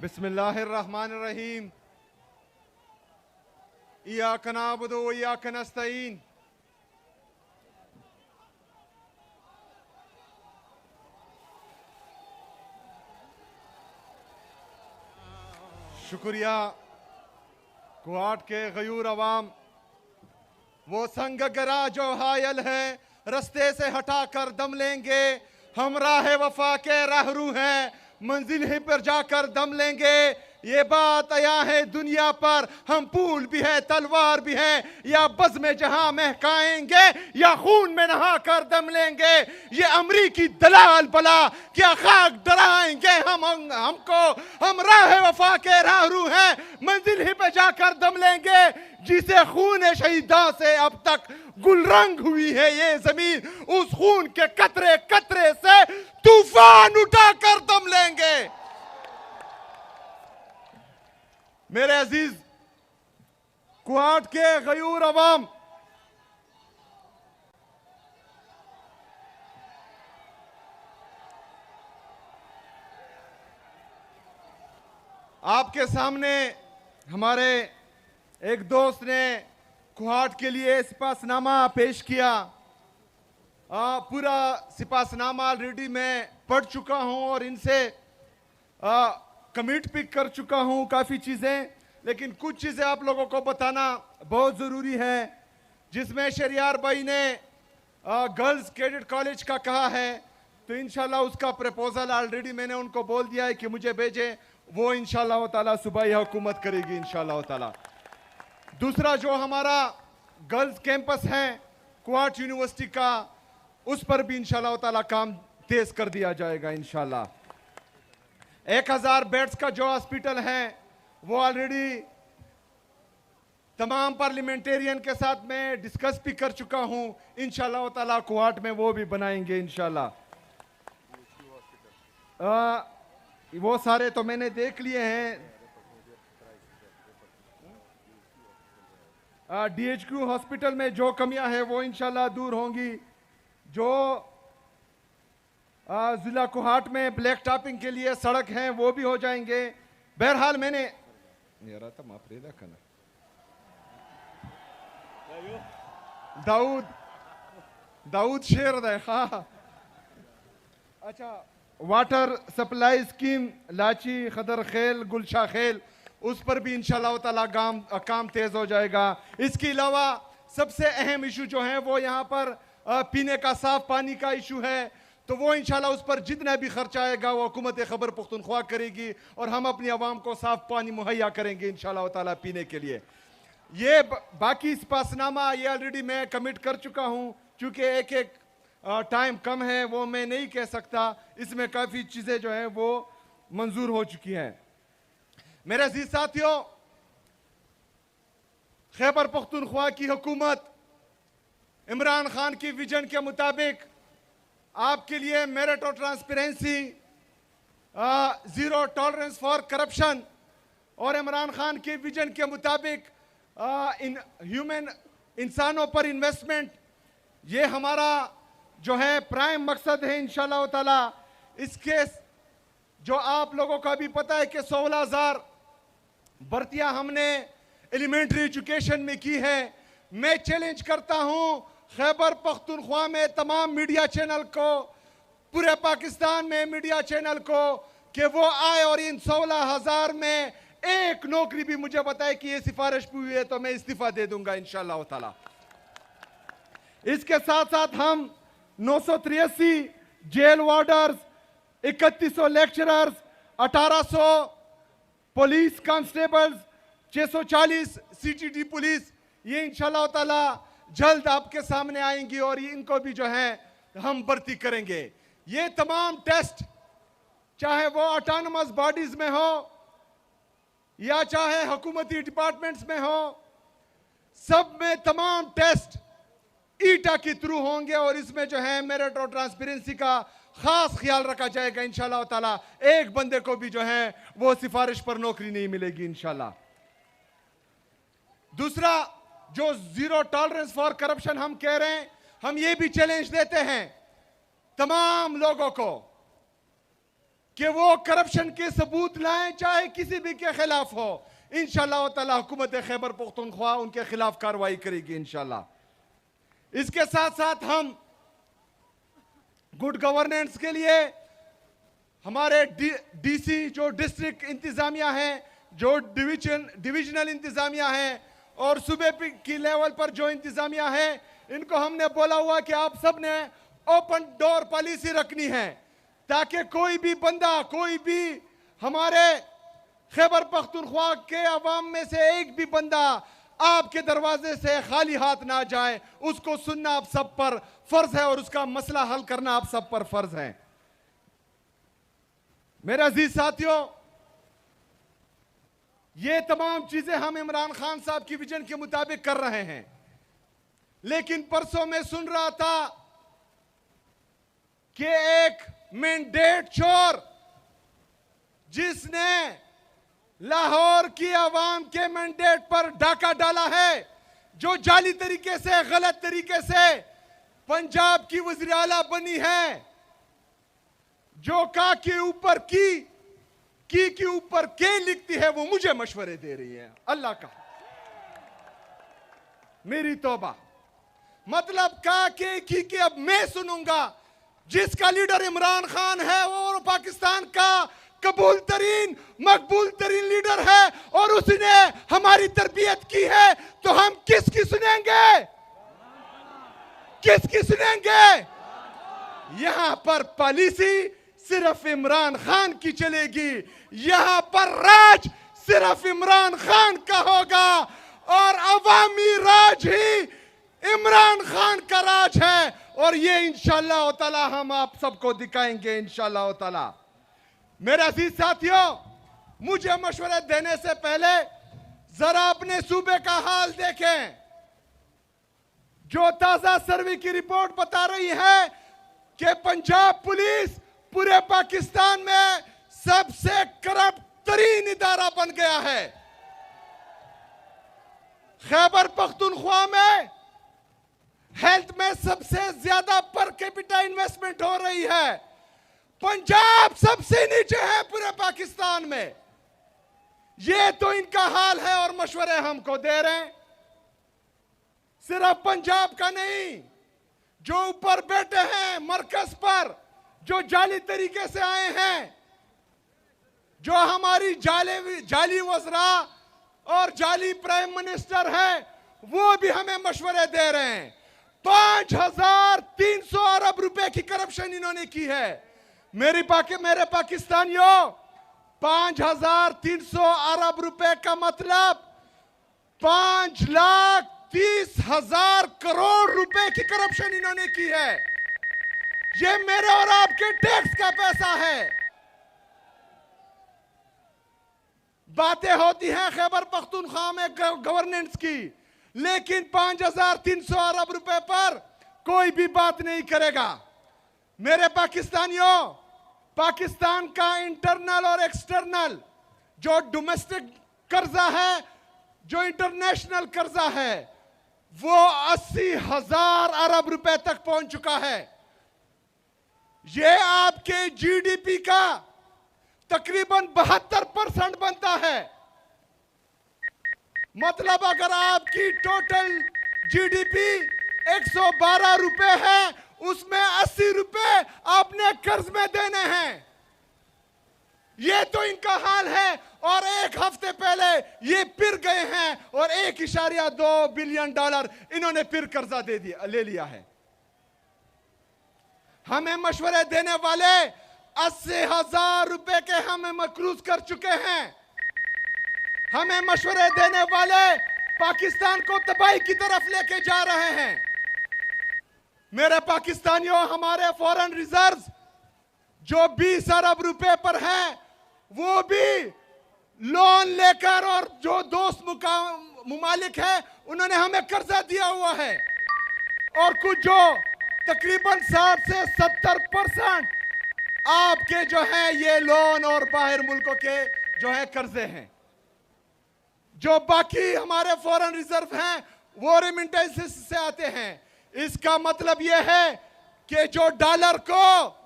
बिस्मिल्लाहिर्रहमानिर्रहीम। इय्याक नअबुदु व इय्याक नस्तईन। शुक्रिया। कुआट के गयूर अवाम, वो संग गरा जो हायल है, रस्ते से हटा कर दम लेंगे। हम राह वफा के राहरू हैं, मंजिल ही पर जाकर दम लेंगे। ये बात आया है दुनिया पर, हम फूल भी है तलवार भी है, या बज़ में जहां महकाएंगे या खून में नहा कर दम लेंगे। ये अमरीकी दलाल बला क्या खाक डराएंगे हमको। हम राह वफा के राहरू हैं, मंजिल ही पे जाकर दम लेंगे। जिसे खून शहीदा से अब तक गुलरंग हुई है ये जमीन, उस खून के कतरे कतरे से तूफान उठाकर दम लेंगे। मेरे अजीज कुआट के गयूर अवाम, आपके सामने हमारे एक दोस्त ने कुआट के लिए सिपासनामा पेश किया। पूरा सिपासनामा ऑलरेडी मैं पढ़ चुका हूं और इनसे कमिट भी कर चुका हूं काफ़ी चीज़ें, लेकिन कुछ चीज़ें आप लोगों को बताना बहुत ज़रूरी है। जिसमें शरियार भाई ने गर्ल्स कैडेट कॉलेज का कहा है, तो इंशाल्लाह उसका प्रपोजल ऑलरेडी मैंने उनको बोल दिया है कि मुझे भेजें। वो इंशाल्लाह ताला सुबह ही हुकूमत करेगी इंशाल्लाह ताला। दूसरा जो हमारा गर्ल्स कैंपस है कुआट यूनिवर्सिटी का, उस पर भी इंशाल्लाह ताला काम तेज कर दिया जाएगा इंशाल्लाह। 1000 बेड्स का जो हॉस्पिटल है वो ऑलरेडी तमाम पार्लियामेंटेरियन के साथ मैं डिस्कस भी कर चुका हूं। इंशाल्लाह ताला कुआट में वो भी बनाएंगे इंशाल्लाह। वो सारे तो मैंने देख लिए हैं। DHQ हॉस्पिटल में जो कमियां हैं वो इंशाल्लाह दूर होंगी। जो जिला कुहाट में ब्लैक टॉपिंग के लिए सड़क हैं वो भी हो जाएंगे। बहरहाल मैंने दाऊद शेर देखा। अच्छा, वाटर सप्लाई स्कीम लाची खदर खेल गुलशा खेल, उस पर भी इंशाल्लाह ताला काम तेज हो जाएगा। इसके अलावा सबसे अहम इशू जो है वो यहाँ पर पीने का साफ पानी का इशू है, तो वो इंशाल्लाह उस पर जितना भी खर्चा आएगा वो हुकूमत खैबर पख्तूनख्वा करेगी और हम अपनी आवाम को साफ पानी मुहैया करेंगे इंशाल्लाह ताला पीने के लिए। ये बाकी सिपासनामा ये ऑलरेडी मैं कमिट कर चुका हूँ, चूँकि एक टाइम कम है वो मैं नहीं कह सकता। इसमें काफ़ी चीज़ें जो हैं वो मंजूर हो चुकी हैं। मेरे अजीज साथियों, खैबर पख्तूनख्वा की हुकूमत इमरान खान की विजन के मुताबिक आपके लिए मेरिट और transparency, zero tolerance for corruption और इमरान खान के विजन के मुताबिक इंसानों पर इन्वेस्टमेंट, ये हमारा जो है प्राइम मकसद है इंशाल्लाह ताला। इसके जो आप लोगों को भी पता है कि 16,000 भर्तियां हमने एलिमेंट्री एजुकेशन में की है। मैं चैलेंज करता हूं खैबर पख्तूनख्वा में तमाम मीडिया चैनल को, पूरे पाकिस्तान में मीडिया चैनल को, कि वो आए और इन 16,000 में एक नौकरी भी मुझे बताए कि ये सिफारिश भी हुई है तो मैं इस्तीफा दे दूंगा इंशाल्लाह ताला। इसके साथ साथ हम 983 jail warders, 3100 lecturers, 1800 police constables, 640 CTD police, ये इंशाल्लाह ताला जल्द आपके सामने आएंगी और इनको भी जो है हम भर्ती करेंगे। ये तमाम टेस्ट चाहे वो ऑटोनमस बॉडीज में हो या चाहे हुकूमती डिपार्टमेंट्स में हो, सब में तमाम टेस्ट ईटा के थ्रू होंगे और इसमें जो है मेरिट और ट्रांसपेरेंसी का खास ख्याल रखा जाएगा इंशाल्लाह ताला। एक बंदे को भी जो है वो सिफारिश पर नौकरी नहीं मिलेगी इंशाल्लाह। दूसरा, जो जीरो टॉलरेंस फॉर करप्शन हम कह रहे हैं, हम ये भी चैलेंज देते हैं तमाम लोगों को कि वो करप्शन के सबूत लाएं, चाहे किसी भी के खिलाफ हो। इंशाअल्लाह ताला हुकूमत खैबर पख्तूनख्वा उनके खिलाफ कार्रवाई करेगी इंशाअल्लाह। इसके साथ साथ हम गुड गवर्नेंस के लिए हमारे डीसी जो डिस्ट्रिक्ट इंतजामिया है, जो डिविजनल इंतजामिया है और सूबे की लेवल पर जो इंतजामिया है, इनको हमने बोला हुआ कि आप सब ने ओपन डोर पॉलिसी रखनी है, ताकि कोई भी बंदा, कोई भी हमारे खैबर पख्तूनख्वा के अवाम में से एक भी बंदा आपके दरवाजे से खाली हाथ ना जाए। उसको सुनना आप सब पर फर्ज है और उसका मसला हल करना आप सब पर फर्ज है। मेरे अजीज साथियों, ये तमाम चीजें हम इमरान खान साहब की विजन के मुताबिक कर रहे हैं, लेकिन परसों में सुन रहा था कि एक मैंडेट चोर जिसने लाहौर की आवाम के मैंडेट पर डाका डाला है, जो जाली तरीके से, गलत तरीके से पंजाब की वज़ीर आला बनी है, जो का के ऊपर की के ऊपर के लिखती है, वो मुझे मशवरे दे रही है। अल्लाह का मेरी तौबा, मतलब का के की अब मैं सुनूंगा। जिसका लीडर इमरान खान है वो पाकिस्तान का कबूल तरीन, मकबूल तरीन लीडर है और उसने हमारी तरबियत की है, तो हम किसकी सुनेंगे? किसकी सुनेंगे? यहां पर पॉलिसी सिर्फ इमरान खान की चलेगी, यहां पर राज सिर्फ इमरान खान का होगा और अवामी राज ही इमरान खान का राज है। और ये इंशाअल्लाह ताला हम आप सबको दिखाएंगे इंशाअल्लाह ताला। मेरे अजीज साथियों, मुझे मशवरे देने से पहले जरा अपने सूबे का हाल देखें। जो ताजा सर्वे की रिपोर्ट बता रही है कि पंजाब पुलिस पूरे पाकिस्तान में सबसे करप्ट तरीन इदारा बन गया है। खैबर पख्तूनख्वा में हेल्थ में सबसे ज्यादा पर कैपिटा इन्वेस्टमेंट हो रही है, पंजाब सबसे नीचे है पूरे पाकिस्तान में। ये तो इनका हाल है और मशवरे हमको दे रहे हैं। सिर्फ पंजाब का नहीं, जो ऊपर बैठे हैं मरकज पर, जो जाली तरीके से आए हैं, जो हमारी जाली वज़रा और जाली प्राइम मिनिस्टर है, वो भी हमें मशवरे दे रहे हैं। 5300 अरब रुपए की करप्शन इन्होंने की है। मेरे पाकिस्तानियों, 5300 अरब रुपए का मतलब 5,30,000 करोड़ रुपए की करप्शन इन्होंने की है। ये मेरे और आपके टैक्स का पैसा है। बातें होती हैं खैबर पख्तूनख्वा में गवर्नेंस की, लेकिन 5,300 अरब रुपए पर कोई भी बात नहीं करेगा। मेरे पाकिस्तानियों, पाकिस्तान का इंटरनल और एक्सटर्नल जो डोमेस्टिक कर्जा है, जो इंटरनेशनल कर्जा है, वो 80,000 अरब रुपए तक पहुंच चुका है। ये आपके जीडीपी का तकरीबन 72% बनता है। मतलब अगर आपकी टोटल जीडीपी 112 रुपए है, उसमें 80 रुपए आपने कर्ज में देने हैं। ये तो इनका हाल है। और एक हफ्ते पहले ये फिर गए हैं और 1.2 बिलियन डॉलर इन्होंने फिर कर्जा ले लिया है। हमें मशवरे देने वाले 80,000 रुपए के हमें मकरूज कर चुके हैं। हमें मशवरे देने वाले पाकिस्तान को तबाही की तरफ लेके जा रहे हैं। मेरे पाकिस्तानियों, हमारे फॉरेन रिजर्व्स जो 20 अरब रुपए पर है, वो भी लोन लेकर, और जो दोस्त मुमालिक है उन्होंने हमें कर्जा दिया हुआ है। और कुछ जो तकरीबन 60 से 70% आपके जो है ये लोन और बाहर मुल्कों के जो है कर्जे हैं। जो बाकी हमारे फॉरेन रिजर्व हैं वो रेमिटेंसेस से आते हैं। इसका मतलब यह है कि जो डॉलर को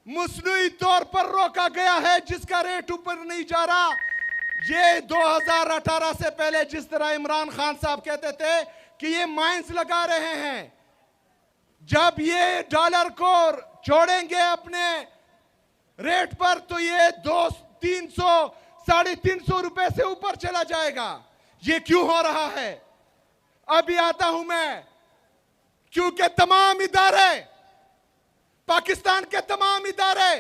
मसनूई तौर पर रोका गया है, जिसका रेट ऊपर नहीं जा रहा। ये 2018 से पहले जिस तरह इमरान खान साहब कहते थे कि ये माइंस लगा रहे हैं, जब ये डॉलर को छोड़ेंगे अपने रेट पर तो ये 200-300, 350 रुपए से ऊपर चला जाएगा। ये क्यों हो रहा है? अभी आता हूं मैं। क्योंकि तमाम इदारे, पाकिस्तान के तमाम इदारे,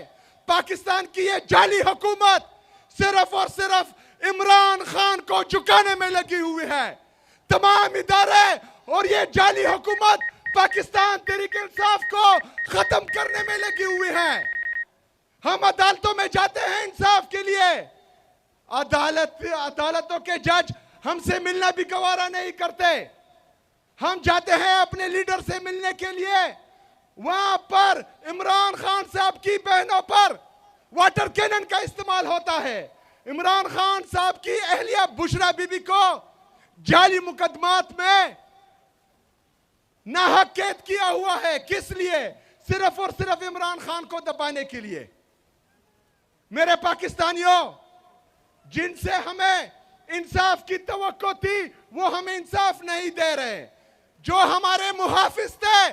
पाकिस्तान की ये जाली हुकूमत सिर्फ और सिर्फ इमरान खान को झुकाने में लगी हुई है। तमाम इदारे और ये जाली हुकूमत पाकिस्तान तहरीक-ए-इंसाफ को खत्म करने में लगी हुई है। हम अदालतों में जाते हैं इंसाफ के लिए, अदालतों के जज हमसे मिलना भी गवारा नहीं करते। हम जाते हैं अपने लीडर से मिलने के लिए, वहां पर इमरान खान साहब की बहनों पर वाटर कैनन का इस्तेमाल होता है। इमरान खान साहब की अहलिया बुशरा बीबी को जाली मुकदमात में नाहक कैद किया हुआ है। किस लिए? सिर्फ और सिर्फ इमरान खान को दबाने के लिए। मेरे पाकिस्तानियों, जिनसे हमें इंसाफ की तवक्को थी वो हमें इंसाफ नहीं दे रहे। जो हमारे मुहाफिज थे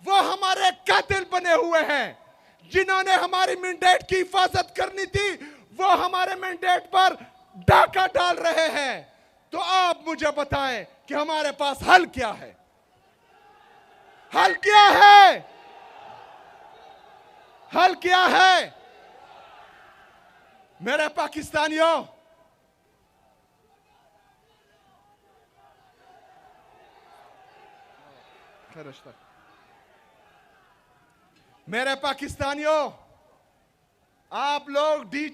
वो हमारे कातिल बने हुए हैं। जिन्होंने हमारी मैंडेट की हिफाजत करनी थी वो हमारे मैंडेट पर डाका डाल रहे हैं। तो आप मुझे बताएं कि हमारे पास हल क्या है? हल क्या है? हल क्या है? मेरे पाकिस्तानियों, मेरे पाकिस्तानियों, आप लोग डी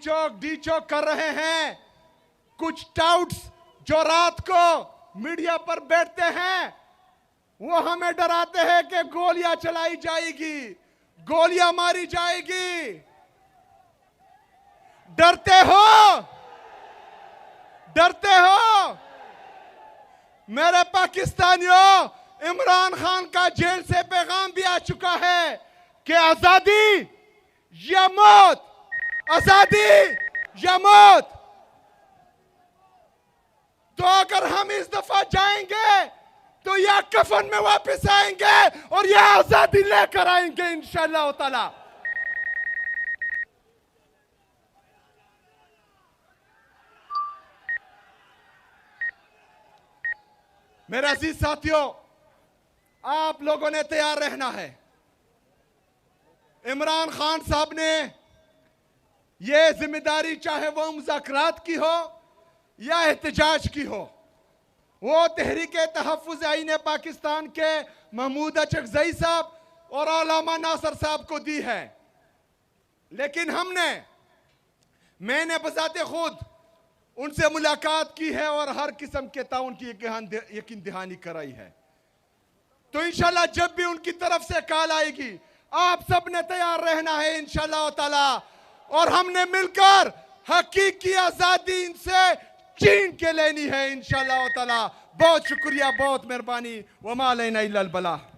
चौक कर रहे हैं। कुछ टाउट्स जो रात को मीडिया पर बैठते हैं वो हमें डराते हैं कि गोलियां चलाई जाएगी, गोलियां मारी जाएगी। डरते हो? डरते हो? मेरे पाकिस्तानियों, इमरान खान का जेल से पैगाम भी आ चुका है कि आजादी या मौत, आजादी या मौत। तो अगर हम इस दफा जाएंगे तो या कफन में वापस आएंगे और या आजादी लेकर आएंगे इंशाअल्लाह ताला। मेरे अजीज साथियों, आप लोगों ने तैयार रहना है। इमरान खान साहब ने यह जिम्मेदारी, चाहे वो मुज़ाकरात की हो या एहतजाज की हो, वो तहरीक-ए-तहफ़्फ़ुज़ आईन पाकिस्तान के महमूद अचकज़ई साहब और अल्लामा नासर साहब को दी है। लेकिन मैंने बज़ाते खुद उनसे मुलाकात की है और हर किस्म के ताउन की यकीन दहानी कराई है। तो इंशाल्लाह जब भी उनकी तरफ से कॉल आएगी, आप सब ने तैयार रहना है इंशाल्लाह ताला। और हमने मिलकर हकीकी आजादी इनसे छीन के लेनी है इंशाल्लाह ताला। बहुत शुक्रिया, बहुत मेहरबानी। वमा अलैना इल्लल बलाग।